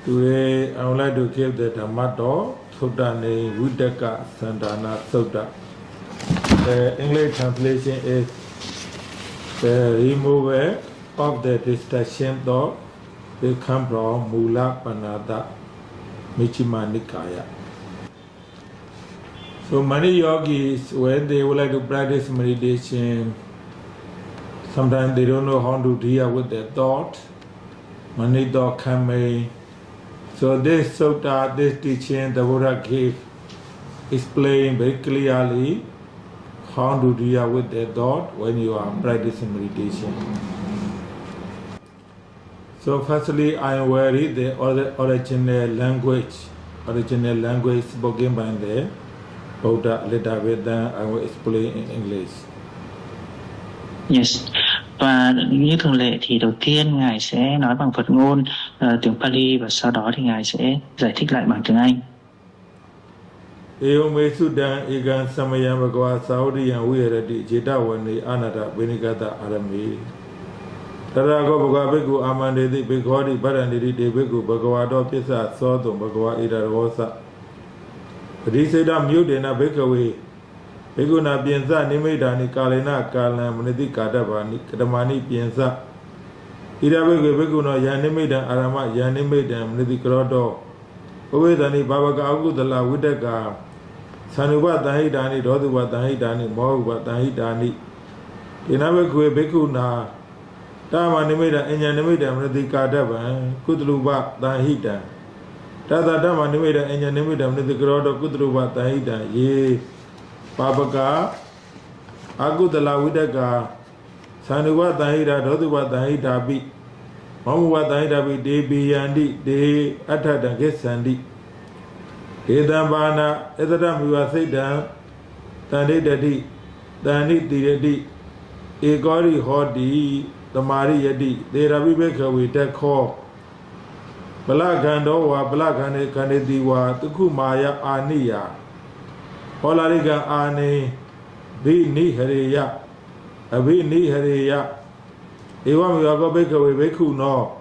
Today I would like to give the Dhammato Sutta name Viddaka Sandana Sutta. The English translation is the removal of the distraction thought will come from Mula Panada Michima Nikaya. So many yogis, when they would like to practice meditation, sometimes they don't know how to deal with their thought. Many thoughts come in. So this sutta, this teaching, the Buddha gave, explain very clearly how to deal with the thought when you are practicing meditation. So firstly, I will read the original language spoken by the Buddha. Later with then I will explain in English. Yes. Và như thường lệ thì đầu tiên Ngài sẽ nói bằng Phật ngôn tiếng Pali và sau đó thì Ngài sẽ giải thích lại bằng tiếng Anh. Eyo me sudan egan samayam bhagava saudiyam viharati jetavani anata vinikata arami. Tarago bhagava bhikkhu amandeti bhikkhoti bharanditi te bhikkhu bhagavato pissa sotum bhagava idarahosa. Padiseta myudena bhikkhawe Bhikkhuna piensa nimedani kalena kalan maniti kadavani kadamani piensa. Ida bhikkhu bhikkhuna yanimedan arama yanimedan maniti karoto. Uvedani babaka agudala vidaka Sanuba tahidani roduba tahidani mohuba tahidani. Ina bhikkhu bhikkhuna Tama nimeda enya nimeda maniti kadavan kudluba tahidan. Tata dhamma nimeda enya nimeda maniti karoto kudluba tahidan ye. Babaka Agudala Vidaka Sanuva Tahida Doduva Tahida Bi Mamuva Tahida Bi Debi Yandi De Atada Gesandi Edambana Edam Vivasida Tani Dadi Tani Didi Egori Hodi Tamari Yadi De Rabibeka with that call Balagando wa Balagane Kanediwa Tukumaya Aniya Polariga ane vi ni hariya avi ni hariya evam yoga bhikkhave bhikkhu no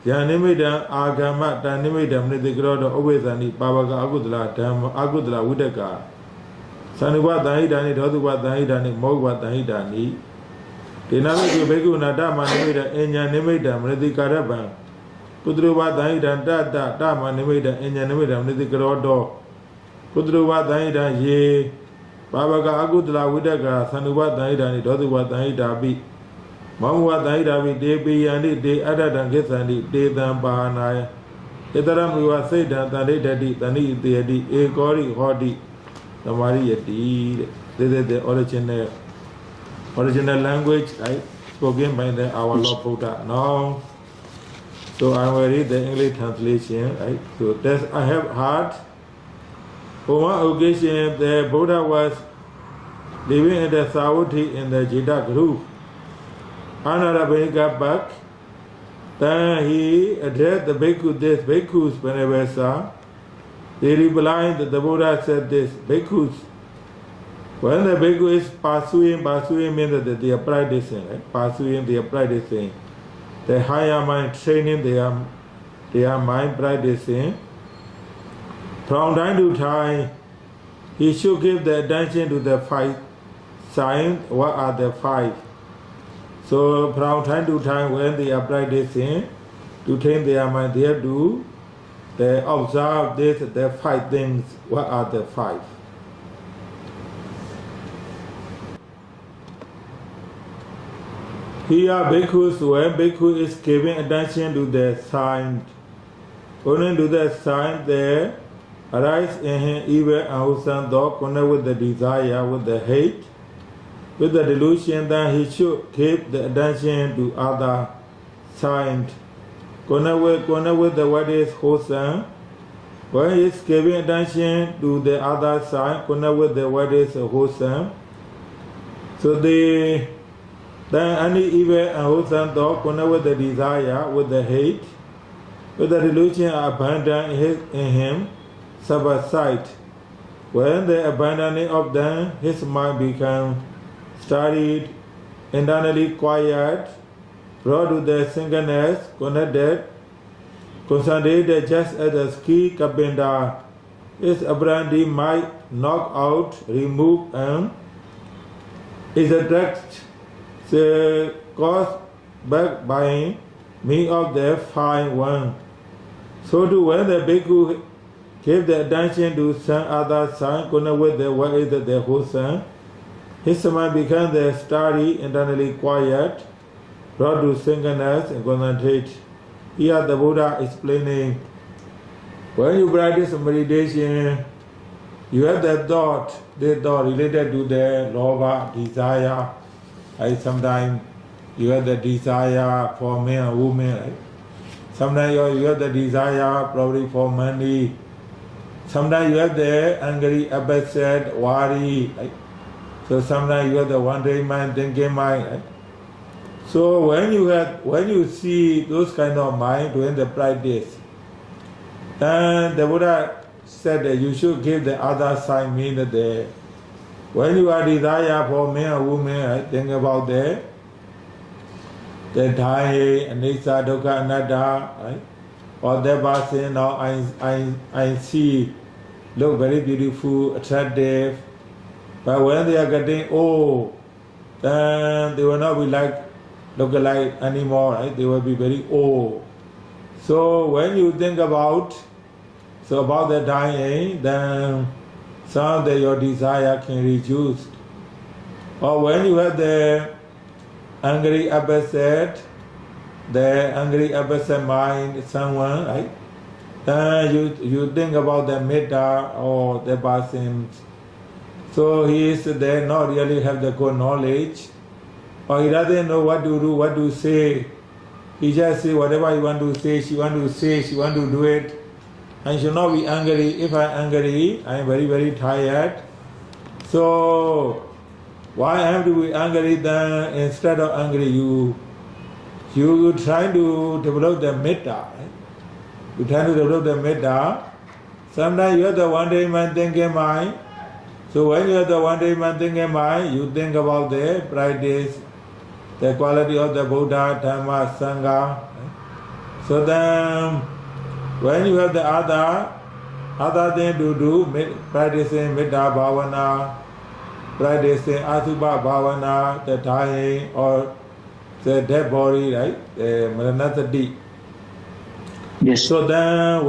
yanimidam agama tanimidam nitikrota obesani pavaka agudala dhamma agudala vidaka sanuva tahidani dhoduva tahidani mohuva tahidani dinamikku bhikkhu na dhamma nimidam enya nimidam nitikarabam kudruva tahidan tata dhamma nimidam enya nimidam nitikrota Kudruva Tahida ye Babaka Agudla Vidaka Sanuva Tahidani Doduva Tahida Bi Mamuva Tahida Bi Debi Yandi De Adadan Gesandi De Dambahanaya Etaram Viva Sedan Tani Dadi Tani Deadi Egori Hodi Tamari Yadi. This is the original language spoken by our Lord Buddha. Now, so I will read the English translation. So that's I have heard. On one occasion, the Buddha was living in the Savatthi in the Jita group. Another got back. Then he addressed the bhikkhu, this bhikkhus whenever saw. They replied that the Buddha said this, bhikkhus. When the bhikkhu is pursuing means that they are practicing, right? Pursuing, they are practicing. The higher mind training, they are mind practicing. From time to time, he should give the attention to the 5 signs. What are the 5? So from time to time, when they are practicing, to train their mind, they have to observe this, the 5 things. What are the 5? Here, bhikkhus, when bhikkhu is giving attention to the signs, only to the signs there, arise in him evil and wholesome thought, connect with the desire, with the hate, with the delusion, then he should keep the attention to other signs. Connect with the what is wholesome. When he is giving attention to the other sign, connect with the what is wholesome. So then any evil and wholesome thought, connect with the desire, with the hate, with the delusion abandoned in him. Subside. When the abandoning of them, his mind becomes studied, internally quiet, brought to the singleness, connected concentrated just as the ski carpenter its apprentice might knock out, remove, and extract the cause back by means of the fine one. So too, when the bhikkhu gave the attention to some other sign, connect with the what is the whole sign, his mind becomes the steady, internally quiet, brought to singleness and concentrate. Here the Buddha explaining, when you practice meditation, you have the thought related to the lobha, desire. Sometimes you have the desire for men or women. Right? Sometimes you have the desire probably for money. Sometimes you have the angry, upset, worry. Right? So sometimes you have the wandering mind, thinking mind. Right? So when you see those kind of mind during the practice, then the Buddha said that you should give the other side, mean that when you are desire for men or women, right, think about the Thie, Anicca, Dukkha, Anatta, right? Or that person now I see look very beautiful, attractive, but when they are getting old, then they will not be look alike anymore, right? They will be very old. So when you think about the dying, then some of your desire can reduce. Or when you have the angry upset mind, someone, right? Then you think about the metta or the person. So he is there not really have the good knowledge, or he doesn't know what to do, what to say. He just say whatever he want to say, she want to do it. I should not be angry. If I am angry, I am very, very tired. So why I have to be angry? Then instead of angry, you try to develop the metta. Right? You try to develop the metta. Sometimes you have the wandering mind, thinking mind. So when you have the wandering mind, thinking mind, you think about the practice, the quality of the Buddha, Dhamma, Sangha. Right? So then, when you have the other thing to do, practicing Metta Bhavana, practicing Asubha Bhavana, the dying or the dead body, right? The Maranasati. Yes. So then,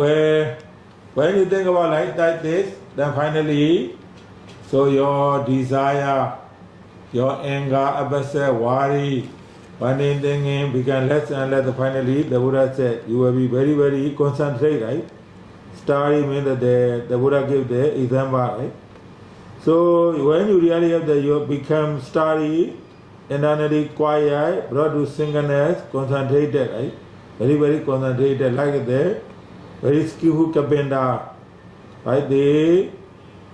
when you think about like this, then finally, so your desire, your anger, upset, worry, one thing become less and less. Finally, the Buddha said, you will be very, very concentrate, right? Study means that the Buddha gave the example, right? So when you really have you become study, internally quiet, brought to singleness, concentrated, right? Very, very concentrated, like that. Very skillful carpenter, right? They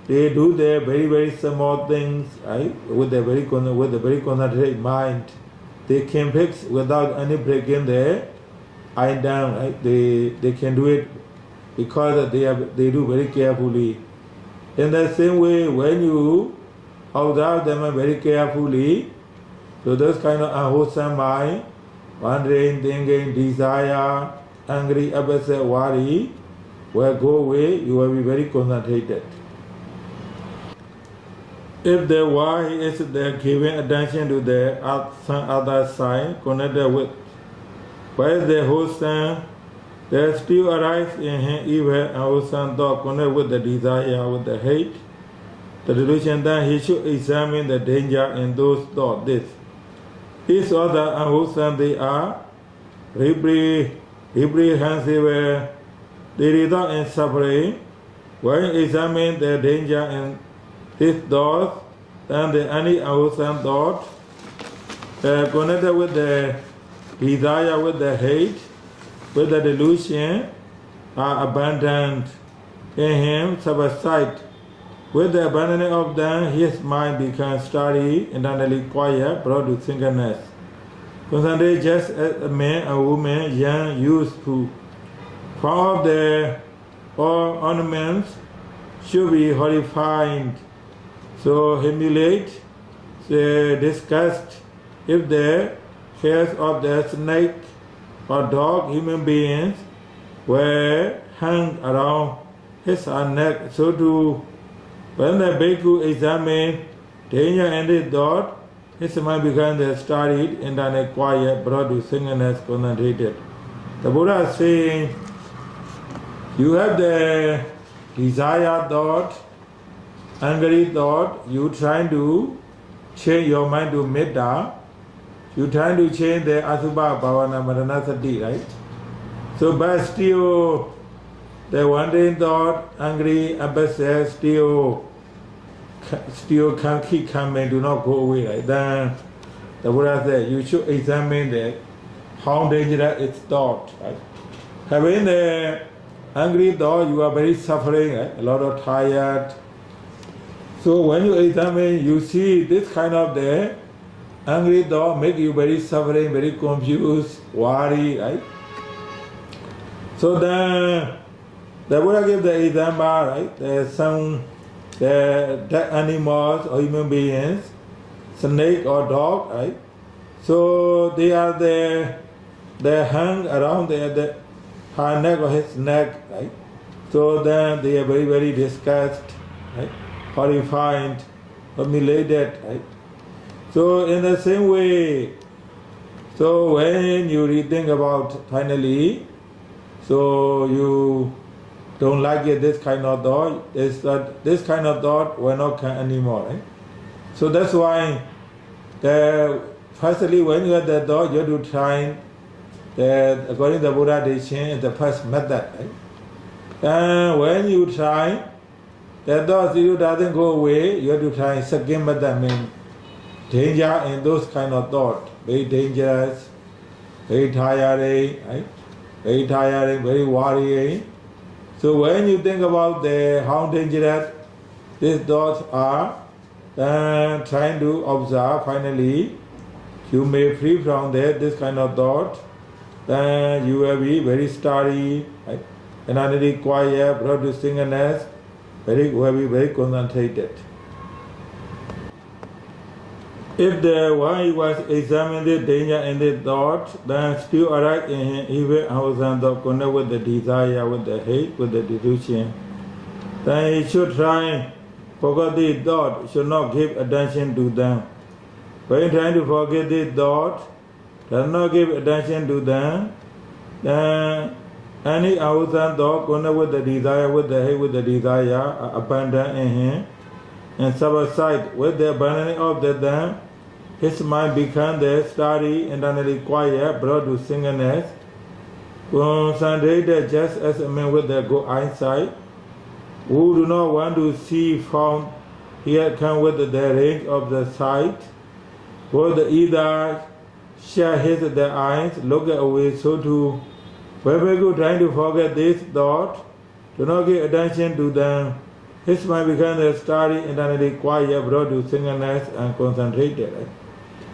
do the very, very small things, right? With a very concentrated mind. They can fix without any breaking the eye down, right? They can do it because they do very carefully. In the same way, when you observe them very carefully, so those kind of unwholesome mind, wandering, thinking, desire, angry, upset, worry, will go away. You will be very concentrated. If the why is the giving attention to some other sign connected with while the wholesome, there still arise in him evil and wholesome thought connected with the desire, with the hate, the delusion, then he should examine the danger in those thoughts. These other unwholesome, they are reprehensible, they result in suffering. When you examine the danger in these thoughts, then any unwholesome thought connected with the desire, with the hate, with the delusion, are abandoned in him, subside. With the abandoning of them, his mind becomes steady, internally quiet, brought to singleness. Concentrate just as a man or woman, young, useful. From of all ornaments should be horrified. So humiliate, disgust, if the hairs of the snake or dog, human beings, were hung around his neck. So too, when the bhikkhu examined danger and his thought, his mind became studied, internal quiet, brought to singleness, concentrated. The Buddha is saying, you have the desire thought, angry thought, you trying to change your mind to metta, you trying to change the asubha bhavana maranasati, right? So but still the wandering thought, angry, upset, still can keep coming, do not go away, right? Then the Buddha said you should examine how dangerous it's thought, right? Having the angry thought, you are very suffering, right? A lot of tired. So when you examine, you see this kind of the angry thought make you very suffering, very confused, worry, right? So then the Buddha gives the example, right? There's some dead animals or human beings, snake or dog, right? So they are they hang around the her neck or his neck, right? So then they are very, very disgusted, right? Horrified, humiliated, right? So in the same way, so when you rethink about finally, so you don't like it, this kind of thought, this kind of thought will not come anymore, right? So that's why firstly when you have the thought, you have to try according to the Buddha teaching, the first method, right? And when you try, the thought still doesn't go away, you have to try second method, means danger in those kind of thought, very dangerous, very tiring, right? Very tiring, very worrying. So when you think about how dangerous these thoughts are, then trying to observe, finally, you may free from this kind of thought, then you will be very steady, right? And very quiet, brought to singleness, will be very concentrated. If the one was examining the danger in the thought, then still arise in him even thousand thoughts connect with the desire, with the hate, with the delusion, then he should try forget the thought, should not give attention to them. When trying to forget the thought, does not give attention to them, then any thousand thought connect with the desire, with the hate, with the desire, are abandoned in him, and subside with the abandoning of them, his mind becomes steady, internally quiet, brought to singleness, concentrated just as a man with the good eyesight, who do not want to see found, here come with the range of the sight, both either share their eyes, look away, so too, when we go trying to forget this thought, do not give attention to them, his mind becomes steady, internally quiet, brought to singleness and concentrated. Right?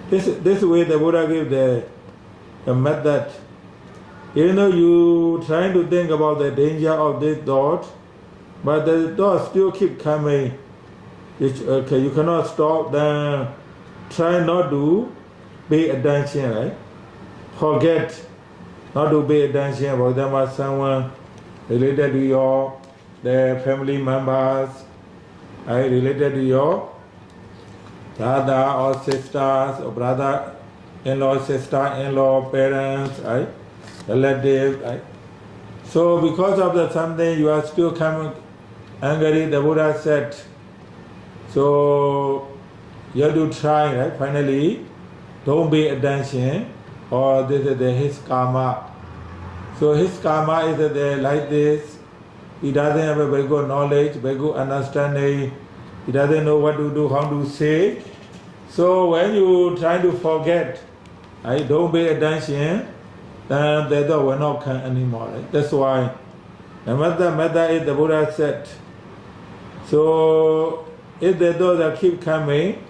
This way the Buddha gives the method. Even though you trying to think about the danger of this thought, but the thought still keep coming. You cannot stop, then try not to pay attention, right? Forget not to pay attention. For example, someone related to the family members, right? Related to your brother or sisters, or brother-in-law, sister-in-law, parents, right? Relatives, right? So because of that something you are still coming angry, the Buddha said, so you have to try, right? Finally, don't pay attention, or this is his karma. So his karma is like this. He doesn't have a very good knowledge, very good understanding. He doesn't know what to do, how to say. So when you try to forget, right, don't pay attention, then the thought will not come anymore. Right? That's why the method is the Buddha said. So if the thoughts that keep coming,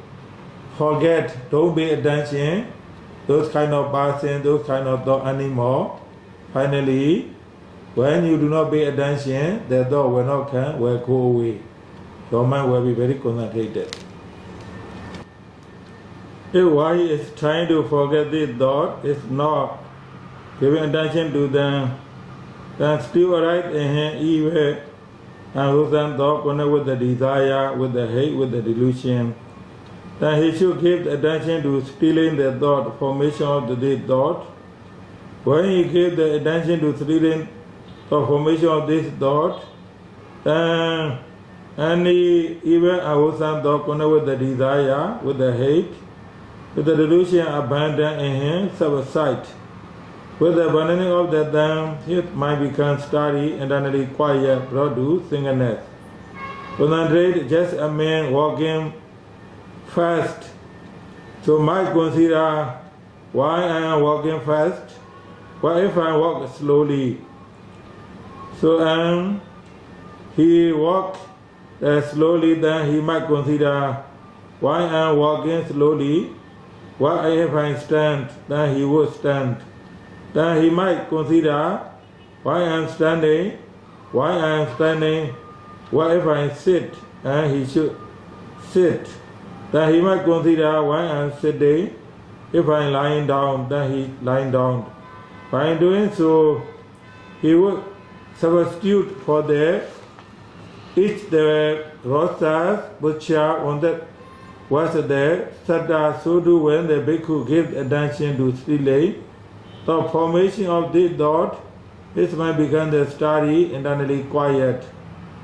forget, don't pay attention, those kind of person, those kind of thought anymore. Finally, when you do not pay attention, the thought will not come, will go away. Your mind will be very concentrated. If one is trying to forget this thought, is not giving attention to them, then still arise in him evil and wholesome thought connect with the desire, with the hate, with the delusion. Then he should give the attention to stealing the thought, formation of the thought. When he gave the attention to stealing the formation of this thought, then any evil and wholesome thought connect with the desire, with the hate, with the delusion abandoned in him, subside. With the abandoning of the them, his mind becomes steady, internally quiet, brought to singleness. Concentrate just a man walking fast. So might consider why I am walking fast. What if I walk slowly? So he walk slowly, then he might consider why I am walking slowly. What if I stand? Then he would stand. Then he might consider why I am standing. Why I am standing? What if I sit? And he should sit. Then he might consider why I am sitting. If I am lying down, then he lying down. By doing so, he would substitute for each the rosas, butcher on that was there, Sada so do when the bhikkhu gives attention to stealing. The formation of this thought, this might become the study internally quiet,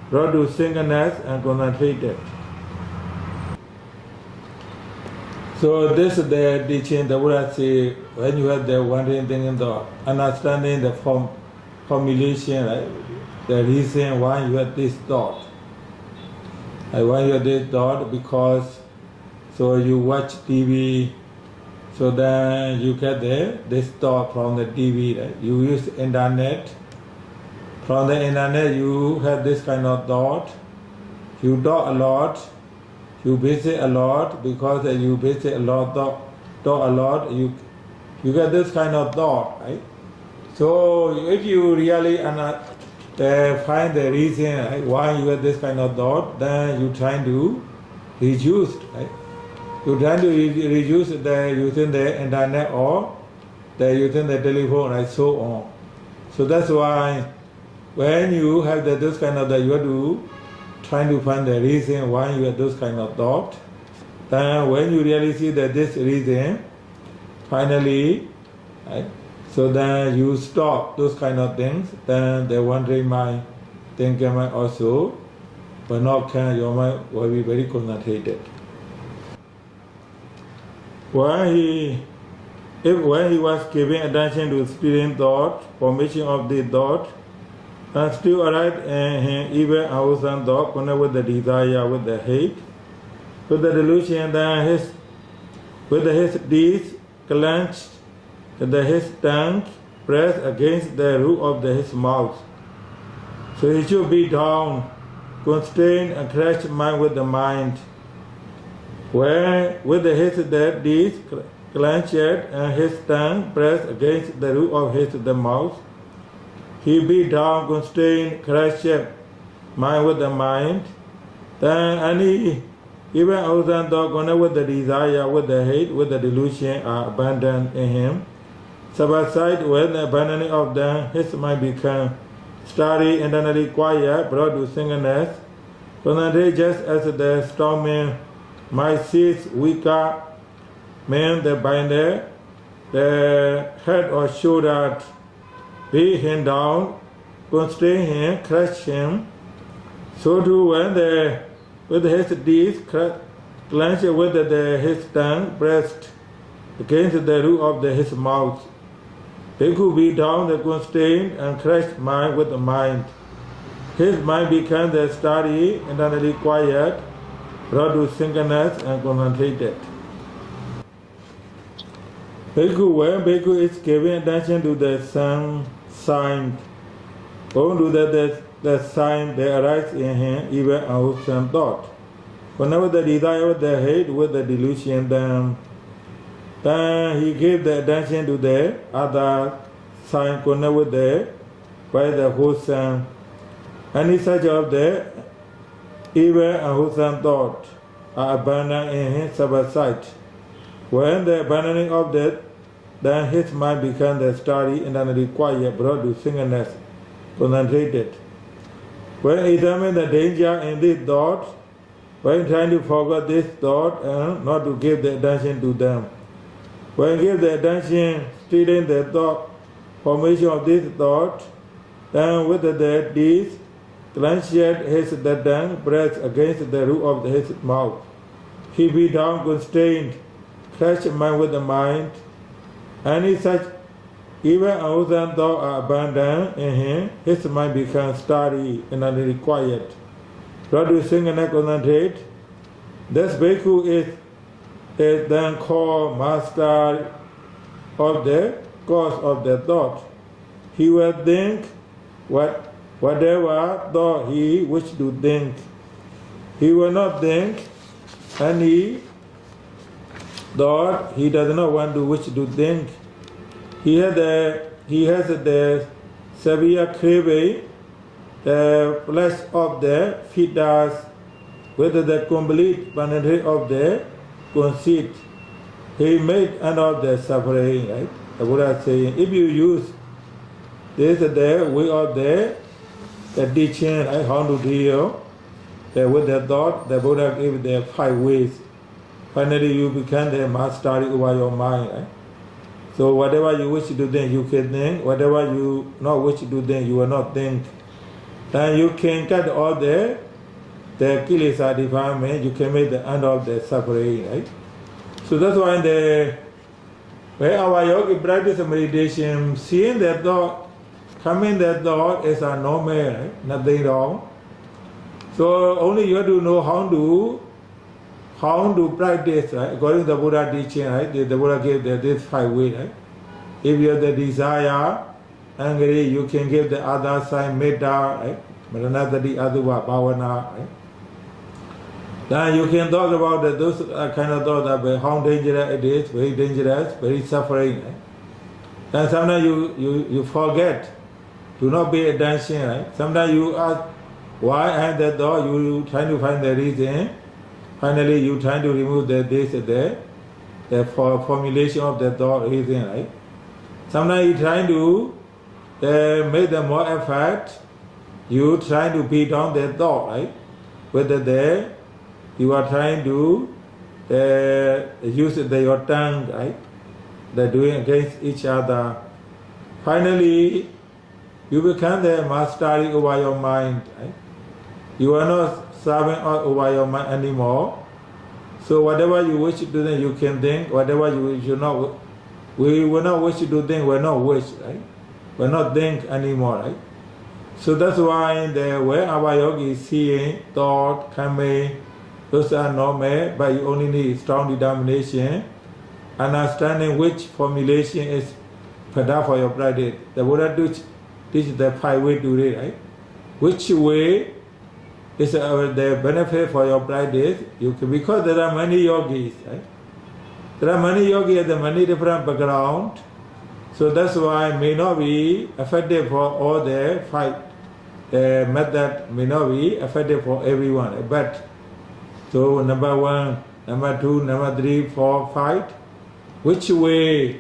brought to singleness and concentrated. So this is the teaching the Buddha say when you have the wondering thing in the understanding the formulation, right? The reason why you have this thought. Why you have this thought because so you watch TV. So then you get this thought from the TV, right? You use internet. From the internet you have this kind of thought. You talk a lot. You visit a lot because you visit a lot, talk a lot. You get this kind of thought, right? So if you really find the reason, right, why you have this kind of thought, then you try to reduce, right? You try to reduce using the internet or using the telephone and so on. So that's why when you have this kind of you have to try to find the reason why you have those kind of thought. Then when you really see that this reason, finally, right, so then you stop those kind of things. Then the wandering mind, thinking mind also will not come. Your mind will be very concentrated. When he was giving attention to stealing thought, formation of the thought, and still arrived in him even a wholesome thought, connected with the desire, with the hate, with the delusion, then with his deeds clenched, his tongue pressed against the roof of his mouth. So he should be down, constrained and crushed mind with the mind. Where with his deeds clenched and his tongue pressed against the roof of the mouth, he be down, constrained, crushed mind with the mind. Then any even wholesome thought connected with the desire, with the hate, with the delusion are abandoned in him. Subside when the abandoning of them, his mind become steady, internally quiet, brought to singleness. Concentrate just as the strong man might seize weaker men that bind the head or shoulder, beat him down, constrain him, crush him. So too when with his deeds clenched with his tongue pressed against the roof of his mouth, bhikkhu beat down the constrained and crushed mind with the mind. His mind becomes the steady, internally quiet, brought to singleness and concentrated. Bhikkhu, when bhikkhu is giving attention to the sun sign, going to the sign that arises in him, even a wholesome thought. Whenever the desire with the hate, with the delusion, then he gives the attention to the other sign connected with by the wholesome. Any such of the evil and wholesome thought are abandoned in his subside. When the abandoning of that, then his mind becomes the steady, internally quiet, brought to singleness concentrated. When examine the danger in this thought, when trying to forget this thought and not to give the attention to them. When give the attention, stealing the thought, formation of this thought, then with that deeds, clenched his the tongue, press against the roof of his mouth. He be down constrained, crush mind with the mind. Any such even unwholesome thought are abandoned in him, his mind becomes steady and quiet. Try to sing and concentrate. This bhikkhu is then called master of the cause of the thought. He will think whatever thought he wished to think. He will not think any thought he does not want to wish to think. He has the severe craving, the flesh of the fetus, with the complete penetration of the conceit. He made end of the suffering, right? The Buddha is saying, if you use this the way of the teaching, right, how to deal with the thought, the Buddha gave the 5 ways. Finally, you become the master over your mind, right? So whatever you wish to think, you can think. Whatever you not wish to think, you will not think. Then you can cut all the kilesa defilement, you can make the end of the suffering, right? So that's why when our yogi practice meditation, seeing that thought, coming that thought is a normal, right? Nothing wrong. So only you have to know how to practice, right? According to the Buddha teaching, right? The Buddha gave this 5 ways, right? If you have the desire, angry, you can give the other sign, metta, right? Maranatati aduva bhavana, right? Then you can talk about those kind of thoughts that how dangerous it is, very dangerous, very suffering, right? Then sometimes you forget, do not pay attention, right? Sometimes you ask, why I have that thought, you try to find the reason. Finally, you try to remove the formulation of the thought reason, right? Sometimes you try to make the more effort, you try to beat down the thought, right? Whether you are trying to use your tongue, right? They're doing against each other. Finally, you become the master over your mind, right? You are not serving over your mind anymore. So whatever you wish to do, then you can think. Whatever we will not wish to do, then we will not wish, right? We will not think anymore, right? So that's why where our yogi is seeing thought, coming, those are normal, but you only need strong determination, understanding which formulation is better for your practice. The Buddha teaches the 5 ways to read, right? Which way is the benefit for your practice? Because there are many yogis, right? There are many yogis with many different backgrounds, so that's why may not be effective for all the 5 method, may not be effective for everyone. But so number 1, number 2, number 3, 4, 5. Which way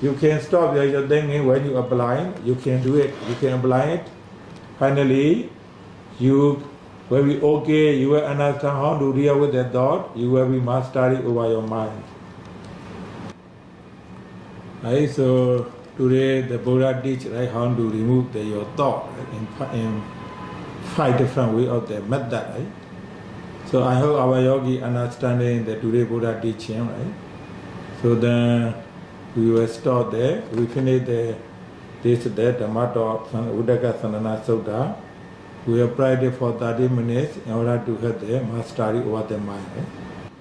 you can stop your thinking when you apply? You can do it. You can apply it. Finally, you will be okay. You will understand how to deal with that thought. You will be mastery over your mind. Right, so today the Buddha teach, right, how to remove your thought, right, in 5 different ways of the method, right? So I hope our yogi understanding the today Buddha teaching, right? So then we will start there. We finish the Dhamma talk from Uddaka Sanana Sutta. We will practice for 30 minutes in order to get the mastery over the mind. Right?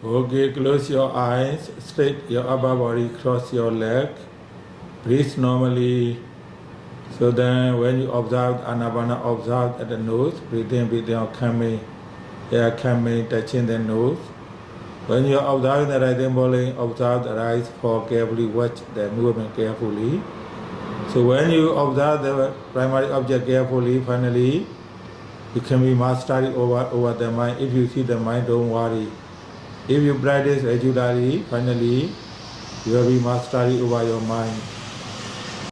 Okay, close your eyes, straight your upper body, cross your leg. Breathe normally. So then when you observe Anapana, observe at the nose, breathe in, coming, air coming, touching the nose. When you are observing the rising body, observe the rise, fall carefully, watch the movement carefully. So when you observe the primary object carefully, finally, you can be mastery over the mind. If you see the mind, don't worry. If you practice regularly, finally, you will be mastery over your mind.